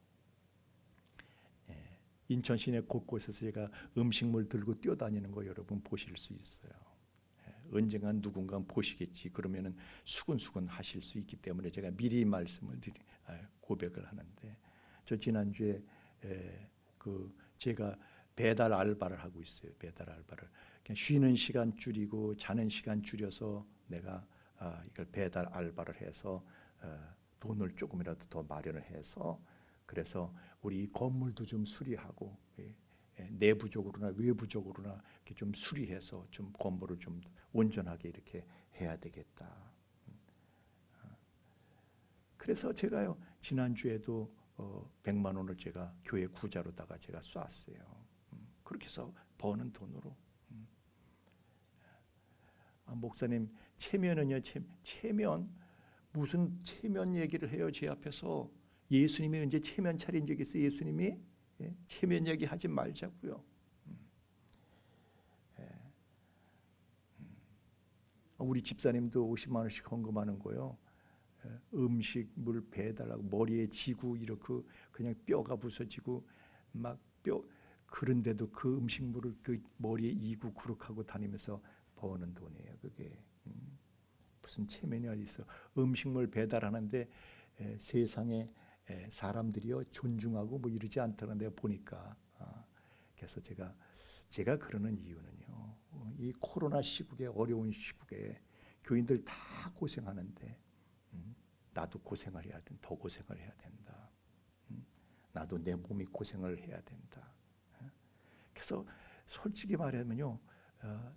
인천 시내 곳곳에서 제가 음식물 들고 뛰어다니는 거 여러분 보실 수 있어요. 언젠간 누군가 보시겠지. 그러면은 수근수근 하실 수 있기 때문에 제가 미리 말씀을 고백을 하는데, 저 지난주에 그 제가 배달 알바를 하고 있어요. 배달 알바를 그냥 쉬는 시간 줄이고 자는 시간 줄여서 내가 이걸 배달 알바를 해서 돈을 조금이라도 더 마련을 해서, 그래서 우리 건물도 좀 수리하고 내부적으로나 외부적으로나 이렇게 좀 수리해서 좀 건물을 좀 온전하게 이렇게 해야 되겠다. 그래서 제가요 지난주에도 100만 원을 제가 교회 구자로다가 제가 쐈어요. 그렇게 해서 버는 돈으로. 목사님 체면은요, 체면 무슨 체면 얘기를 해요? 제 앞에서 예수님이 언제 체면 차린 적이 있어요? 예수님이 체면 얘기 하지 말자고요. 우리 집사님도 50만 원씩 헌금하는 거요. 음식 물 배달하고 머리에 지고 이렇게 그냥 뼈가 부서지고 막 뼈 그런데도 그 음식물을 그 머리에 이고 구룩하고 다니면서 버는 돈이에요. 그게 무슨 체면이 어디 있어? 음식물 배달하는데 세상에 사람들이요 존중하고 뭐 이러지 않다는 내가 보니까 그래서 제가 그러는 이유는요. 이 코로나 시국에 어려운 시국에 교인들 다 고생하는데 나도 고생을 해야 된다. 더 고생을 해야 된다. 나도 내 몸이 고생을 해야 된다. 그래서 솔직히 말하면요,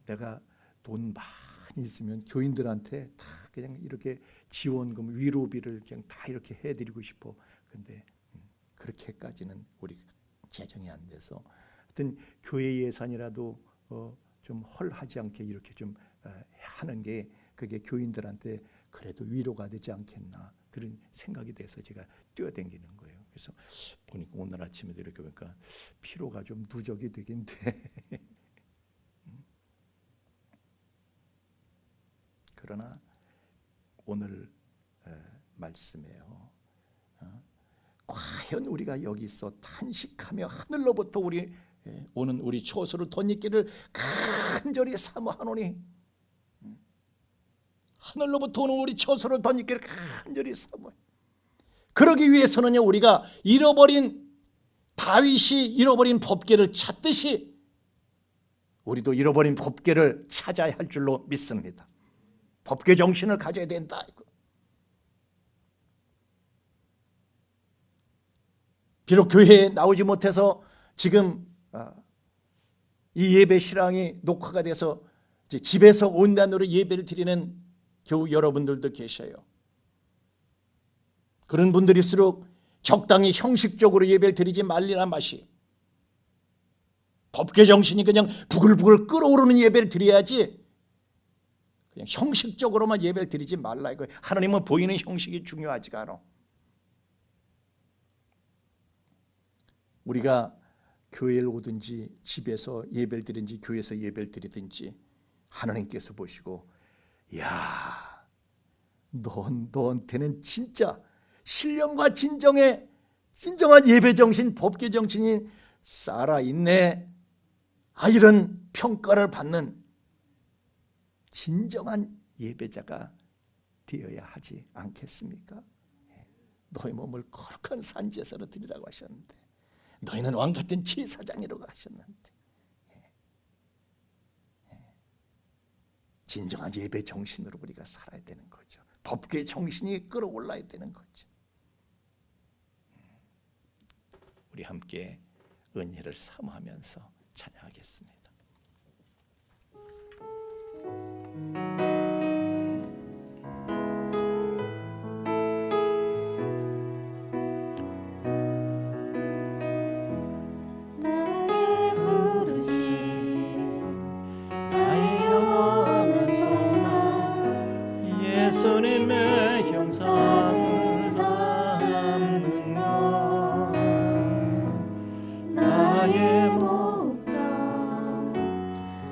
내가 돈 많이 있으면 교인들한테 다 그냥 이렇게 지원금, 위로비를 그냥 다 이렇게 해드리고 싶어. 근데 그렇게까지는 우리 재정이 안 돼서 하여튼 교회 예산이라도 좀 헐하지 않게 이렇게 좀 하는 게 그게 교인들한테 그래도 위로가 되지 않겠나 그런 생각이 돼서 제가 뛰어다니는 거예요. 그래서 보니까 오늘 아침에도 이렇게 보니까 피로가 좀 누적이 되긴 돼. 그러나 오늘 말씀에요. 과연 우리가 여기서 탄식하며 하늘로부터 오는 우리 초소를 덧입기를 간절히 사모하노니 하늘로부터 오는 우리 초소를 덧입기를 간절히 사모해. 그러기 위해서는요 우리가 다윗이 잃어버린 법궤를 찾듯이 우리도 잃어버린 법궤를 찾아야 할 줄로 믿습니다. 법궤 정신을 가져야 된다. 비록 교회에 나오지 못해서 지금 이 예배 실황이 녹화가 돼서 이제 집에서 온단으로 예배를 드리는 교우 여러분들도 계셔요. 그런 분들일수록 적당히 형식적으로 예배를 드리지 말리나 마시. 법궤 정신이 그냥 부글부글 끓어오르는 예배를 드려야지 그냥 형식적으로만 예배를 드리지 말라 이거예요. 하나님은 보이는 형식이 중요하지가 않아. 우리가 교회를 오든지 집에서 예배를 드리든지 교회에서 예배를 드리든지 하나님께서 보시고 야, 너한테는 진짜 신령과 진정한 예배 정신, 법궤 정신이 살아있네. 이런 평가를 받는 진정한 예배자가 되어야 하지 않겠습니까? 너희 몸을 거룩한 산제사로 드리라고 하셨는데 너희는 왕같은 제사장이라고 하셨는데 진정한 예배 정신으로 우리가 살아야 되는 거죠. 법궤 정신이 끌어올라야 되는 거죠. 우리 함께 은혜를 사모하면서 찬양하겠습니다. 예수님의 형상을 담는 것 나의 목적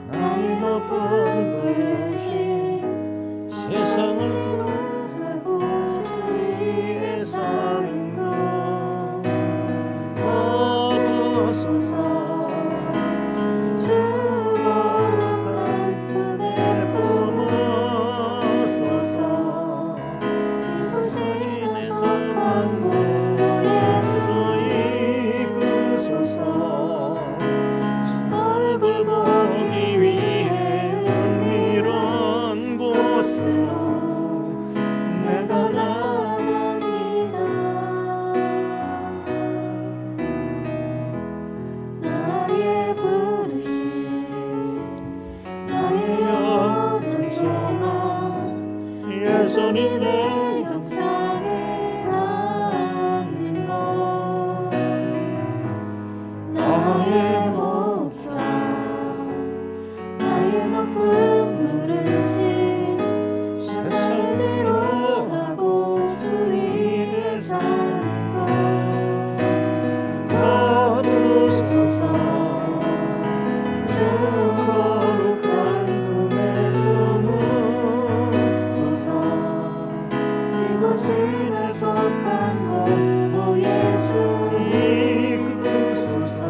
나의 높은 부르심 세상을 구하고 주 위에 사는 것 거두소서 예수님의 형상을 이곳에 속한 곳도 예수 이끄소서.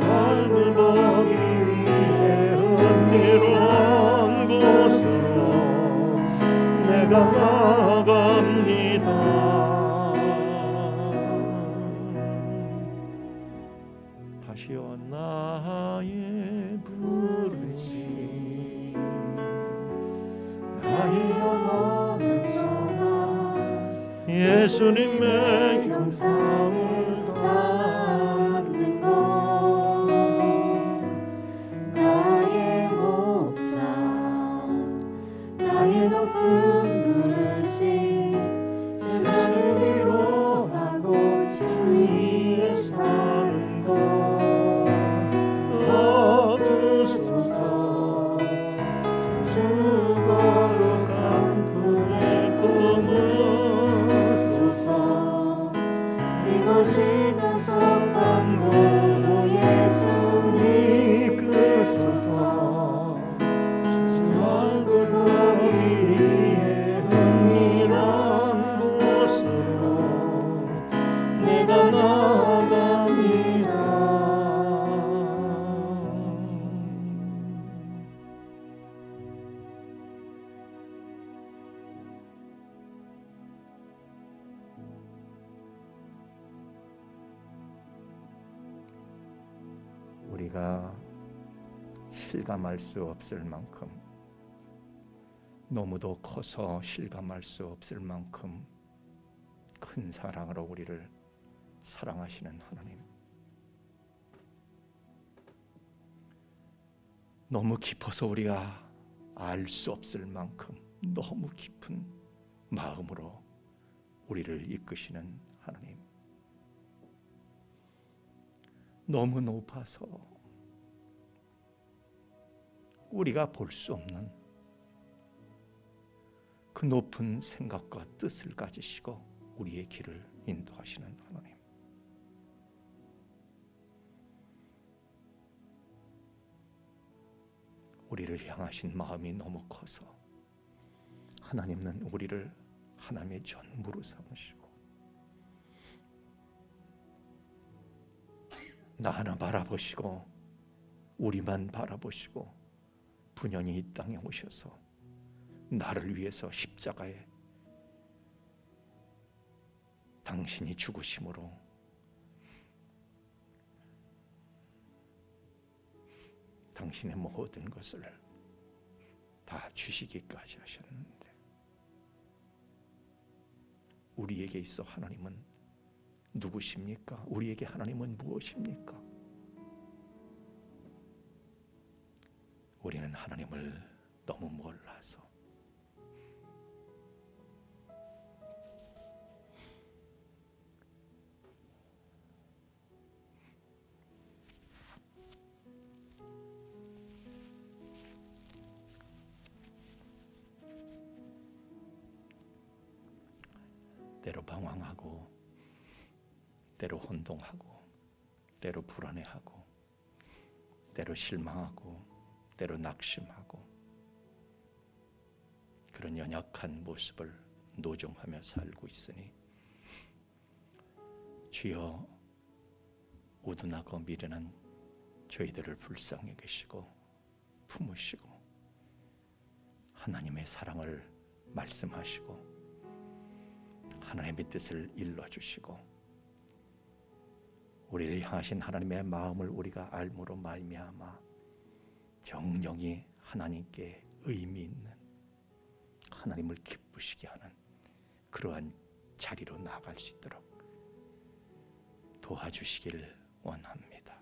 얼굴 보기 위해 은밀한 곳으로 내가 나갑니다. 다시요 나의 부르심 나의 영원한 소망 예수님의 형상을 닮는 것 나의 목장 나의 높은 부르심 세상을 위로하고 주 위에 사는 것 주소서. 주 거룩한 품에 품으소서. 이곳이나 속한 곳도 예수 이끄소서. 주 얼굴 보기 위해 은밀한 곳으로 내가 나아갑니다. 우리가 실감할 수 없을 만큼, 너무도 커서 실감할 수 없을 만큼 큰 사랑으로 우리를 사랑하시는 하나님, 너무 깊어서 우리가 알 수 없을 만큼 너무 깊은 마음으로 우리를 이끄시는 하나님, 너무 높아서 우리가 볼 수 없는 그 높은 생각과 뜻을 가지시고 우리의 길을 인도하시는 하나님, 우리를 향하신 마음이 너무 커서 하나님은 우리를 하나님의 전부로 삼으시고 나 하나 바라보시고 우리만 바라보시고 분연히 이 땅에 오셔서 나를 위해서 십자가에 당신이 죽으심으로 당신의 모든 것을 다 주시기까지 하셨는데, 우리에게 있어 하나님은 누구십니까? 우리에게 하나님은 무엇입니까? 우리는 하나님을 너무 몰라서 때로 방황하고 때로 혼동하고 때로 불안해하고 때로 실망하고 때로 낙심하고 그런 연약한 모습을 노종하며 살고 있으니 주여 우둔하고 미련한 저희들을 불쌍히 계시고 품으시고 하나님의 사랑을 말씀하시고 하나님의 뜻을 일러주시고 우리를 향하신 하나님의 마음을 우리가 알므로 말미암아 정령이 하나님께 의미 있는 하나님을 기쁘시게 하는 그러한 자리로 나아갈 수 있도록 도와주시길 원합니다.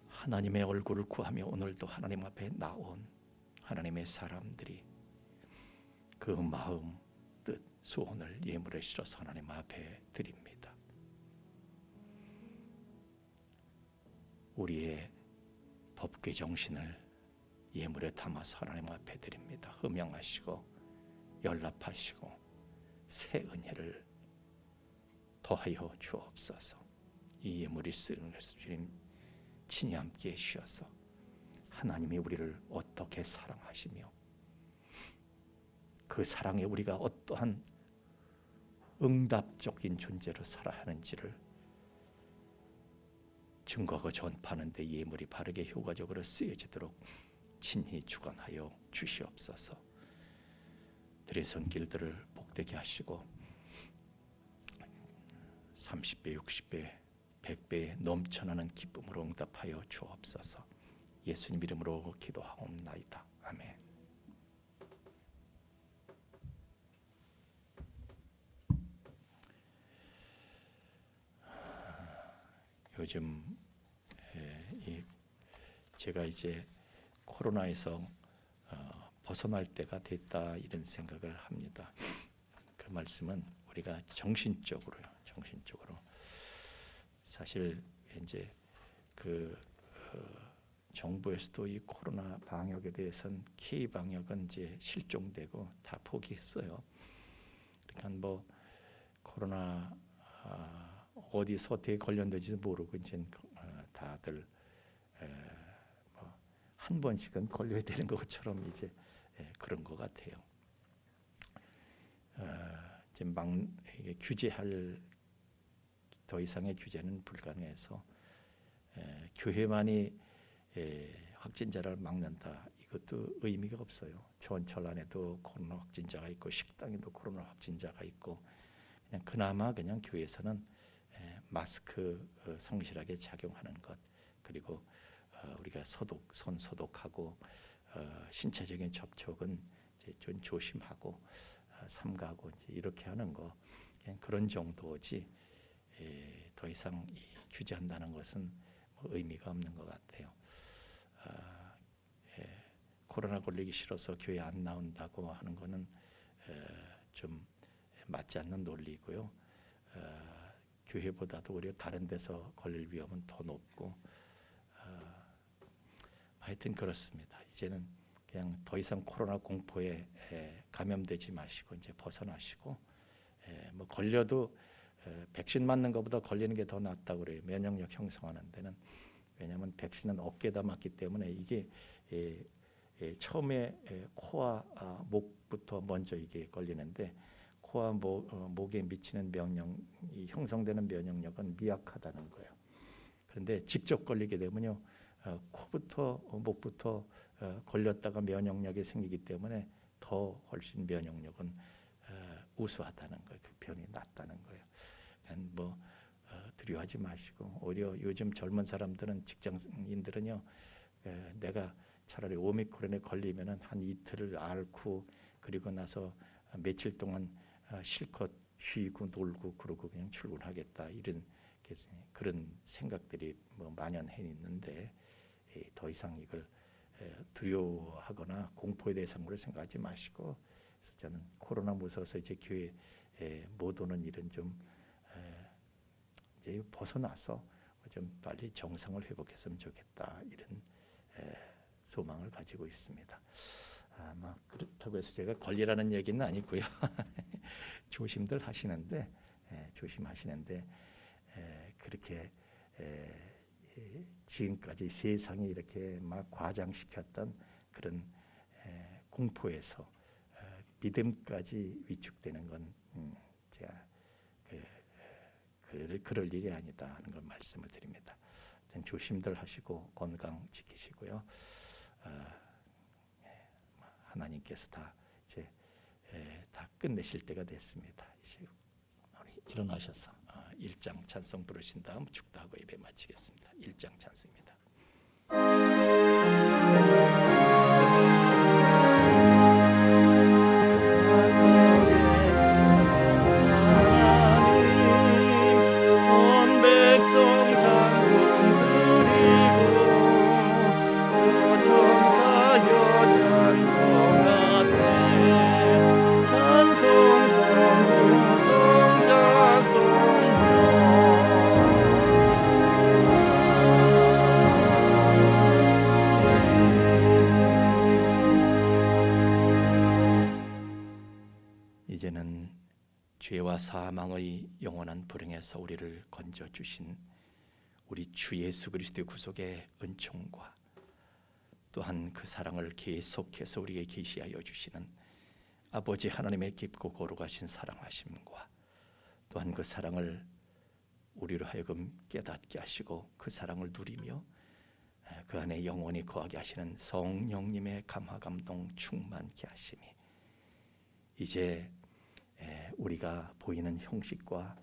하나님의 얼굴을 구하며 오늘도 하나님 앞에 나온 하나님의 사람들이 그 마음, 뜻, 소원을 예물에 실어서 하나님 앞에 드립니다. 우리의 법궤 정신을 예물에 담아서 하나님 앞에 드립니다. 흠양하시고 연락하시고 새 은혜를 더하여 주옵소서. 이 예물이 쓰는 것을 주님 친히 함께 해주셔서 하나님이 우리를 어떻게 사랑하시며 그 사랑에 우리가 어떠한 응답적인 존재로 살아야 하는지를 증거하고 전파하는 데 예물이 바르게 효과적으로 쓰여지도록 친히 주관하여 주시옵소서. 들의 손길들을 복되게 하시고 30배, 60배, 100배 넘쳐나는 기쁨으로 응답하여 주옵소서. 예수님 이름으로 기도하옵나이다. 아멘. 요즘 제가 이제 코로나에서 벗어날 때가 됐다 이런 생각을 합니다. 그 말씀은 우리가 정신적으로 사실 이제 그 정부에서도 이 코로나 방역에 대해서는 K 방역은 이제 실종되고 다 포기했어요. 그러니까 뭐 코로나 어디서 어떻게 걸렸는지도 모르고 이제 다들 뭐 한 번씩은 걸려야 되는 것처럼 이제 그런 것 같아요. 이제 이게 규제할 더 이상의 규제는 불가능해서 교회만이 확진자를 막는다. 이것도 의미가 없어요. 전철 안에도 코로나 확진자가 있고 식당에도 코로나 확진자가 있고 그냥 그나마 그냥 교회에서는 마스크 성실하게 착용하는 것, 그리고 우리가 손 소독하고 신체적인 접촉은 이제 좀 조심하고 삼가하고 이제 이렇게 하는 거, 그냥 그런 정도지 더 이상 규제한다는 것은 뭐 의미가 없는 것 같아요. 코로나 걸리기 싫어서 교회 안 나온다고 하는 거는 좀 맞지 않는 논리고요. 교회보다도 오히려 다른 데서 걸릴 위험은 더 높고 하여튼 그렇습니다. 이제는 그냥 더 이상 코로나 공포에 감염되지 마시고 이제 벗어나시고 뭐 걸려도 백신 맞는 것보다 걸리는 게 더 낫다고 그래요. 면역력 형성하는 데는. 왜냐하면 백신은 어깨에다 맞기 때문에 이게 처음에 코와 목부터 먼저 이게 걸리는데 코와 목에 미치는 형성되는 면역력은 미약하다는 거예요. 그런데 직접 걸리게 되면요, 코부터 목부터 걸렸다가 면역력이 생기기 때문에 더 훨씬 면역력은 우수하다는 거예요. 그 병이 낫다는 거예요. 뭐 두려워하지 마시고, 오히려 요즘 젊은 사람들은, 직장인들은요, 내가 차라리 오미크론에 걸리면은 한 이틀을 앓고 그리고 나서 며칠 동안 실컷 쉬고 놀고 그러고 그냥 출근하겠다, 이런 그런 생각들이 뭐 만연해 있는데 더 이상 이걸 두려워하거나 공포에 대해서 생각하지 마시고, 그래서 저는 코로나 무서워서 이제 교회 못 오는 일은 좀 이제 벗어나서 좀 빨리 정상을 회복했으면 좋겠다, 이런 소망을 가지고 있습니다. 아마 그렇다고 해서 제가 걸리라는 얘기는 아니고요. 조심들 하시는데 조심하시는데 그렇게 지금까지 세상이 이렇게 막 과장시켰던 그런 공포에서 믿음까지 위축되는 건 제가 그럴 일이 아니다 하는 걸 말씀을 드립니다. 조심들 하시고 건강 지키시고요. 하나님께서 다 이제 다 끝내실 때가 됐습니다. 이제 우리 일어나셔서 1장 찬송 부르신 다음 축도하고 예배 마치겠습니다. 1장 찬송입니다. 이제는 죄와 사망의 영원한 불행에서 우리를 건져 주신 우리 주 예수 그리스도의 구속의 은총과 또한 그 사랑을 계속해서 우리에게 계시하여 주시는 아버지 하나님의 깊고 거룩하신 사랑하심과 또한 그 사랑을 우리로 하여금 깨닫게 하시고 그 사랑을 누리며 그 안에 영원히 거하게 하시는 성령님의 감화 감동 충만케 하심이 이제 우리가 보이는 형식과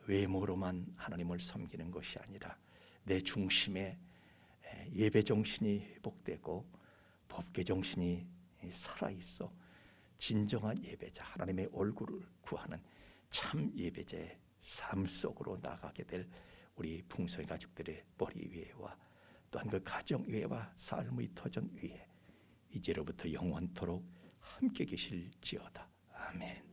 외모로만 하나님을 섬기는 것이 아니라 내 중심에 예배 정신이 회복되고 법궤 정신이 살아있어 진정한 예배자 하나님의 얼굴을 구하는 참 예배자의 삶 속으로 나가게 될 우리 풍성의 가족들의 머리 위에와 또한 그 가정 위에와 삶의 터전 위에 이제로부터 영원토록 함께 계실지어다. 아멘.